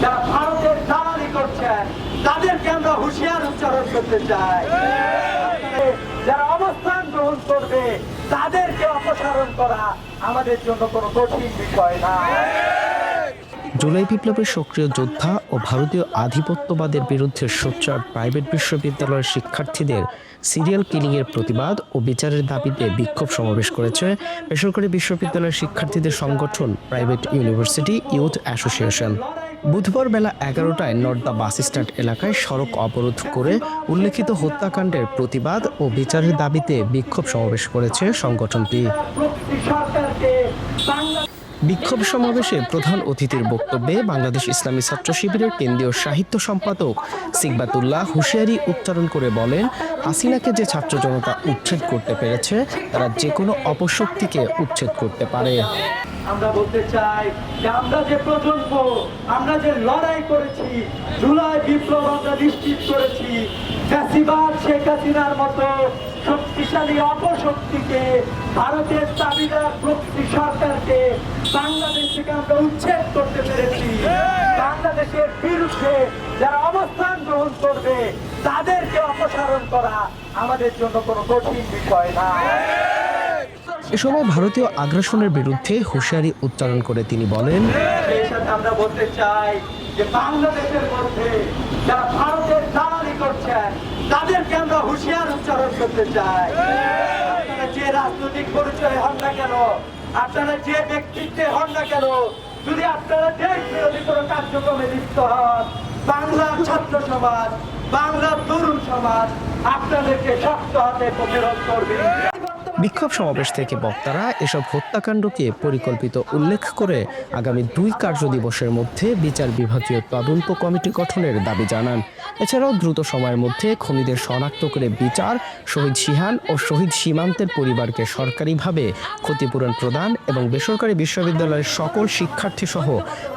যারা ভারতের দালালি করছেন তাদেরকে আমরা হুঁশিয়ার উচ্চারণ করতে চাই। যারা অবস্থান গ্রহণ করবে তাদেরকে অপসারণ করা আমাদের জন্য কোনো কঠিন বিষয় না। জুলাই বিপ্লবের সক্রিয় যোদ্ধা ও ভারতীয় আধিপত্যবাদের বিরুদ্ধে সোচ্চার প্রাইভেট বিশ্ববিদ্যালয়ের শিক্ষার্থীদের সিরিয়াল কিলিংয়ের প্রতিবাদ ও বিচারের দাবিতে বিক্ষোভ সমাবেশ করেছে বেসরকারি বিশ্ববিদ্যালয়ের শিক্ষার্থীদের সংগঠন প্রাইভেট ইউনিভার্সিটি ইউথ অ্যাসোসিয়েশন। বুধবার বেলা ১১টায় নর্দা বাস স্ট্যান্ড এলাকায় সড়ক অবরোধ করে উল্লেখিত হত্যাকাণ্ডের প্রতিবাদ ও বিচারের দাবিতে বিক্ষোভ সমাবেশ করেছে সংগঠনটি। বিক্ষোভ সমাবেশে প্রধান অতিথির বক্তব্যে বাংলাদেশ ইসলামী ছাত্র শিবিরের কেন্দ্রীয় সাহিত্য সম্পাদক সিকবাতুল্লাহ হুঁশিয়ারি উচ্চারণ করে বলেন, হাসিনাকে যে ছাত্র জনতা উচ্ছেদ করতে পেরেছে তারা যে কোনো অপশক্তিকে উচ্ছেদ করতে পারে। আমরা বলতে চাই যে আমরা যে প্রজন্ম, আমরা যে লড়াই করেছি, জুলাই বিপ্লব আমরা নিশ্চিত করেছি, ফ্যাসিবাদ শেখ হাসিনার মতো শক্তিশালী অপশক্তিকে, ভারতের দাবিদার প্রকৃতি সরকারকে বাংলাদেশ থেকে আমরা উচ্ছেদ করতে পেরেছি। বাংলাদেশের বিরুদ্ধে যারা অবস্থান গ্রহণ করবে তাদেরকে অপসারণ করা আমাদের জন্য কোনো কঠিন বিষয় না। এ সময় ভারতীয় আগ্রাসনের বিরুদ্ধে হুঁশিয়ারি উচ্চারণ করে তিনি বলেন, সেই সাথে আমরা বলতে চাই যে বাংলাদেশের মধ্যে যারা ভারতের দালালি করছেন তাদেরকে আমরা হুঁশিয়ার উচ্চারণ করতে চাই। আপনারা যে রাজনৈতিক পরিচয় হন না কেন, আপনারা যে ব্যক্তিত্বে হন না কেন, যদি আপনারা দেশ বিরোধী কোনো কার্যক্রমে লিপ্ত হন, বাংলার ছাত্র সমাজ, বাংলার তরুণ সমাজ আপনাদেরকে শক্ত হাতে প্রতিরোধ করবে। বিক্ষোভ সমাবেশ থেকে বক্তারা এসব হত্যাকাণ্ডকে পরিকল্পিত উল্লেখ করে আগামী 2 কার্যদিবসের মধ্যে বিচার বিভাগীয় তদন্ত কমিটি গঠনের দাবি জানান। এছাড়াও দ্রুত সময়ের মধ্যে খুনিদের শনাক্ত করে বিচার, শহীদ সিহান ও শহীদ সীমান্তের পরিবারকে সরকারিভাবে ক্ষতিপূরণ প্রদান এবং বেসরকারি বিশ্ববিদ্যালয়ের সকল শিক্ষার্থী সহ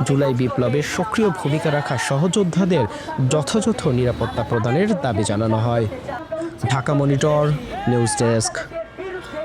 জুলাই বিপ্লবের সক্রিয় ভূমিকা রাখা সহযোদ্ধাদের যথাযথ নিরাপত্তা প্রদানের দাবি জানানো হয়। Dhaka monitor, news desk.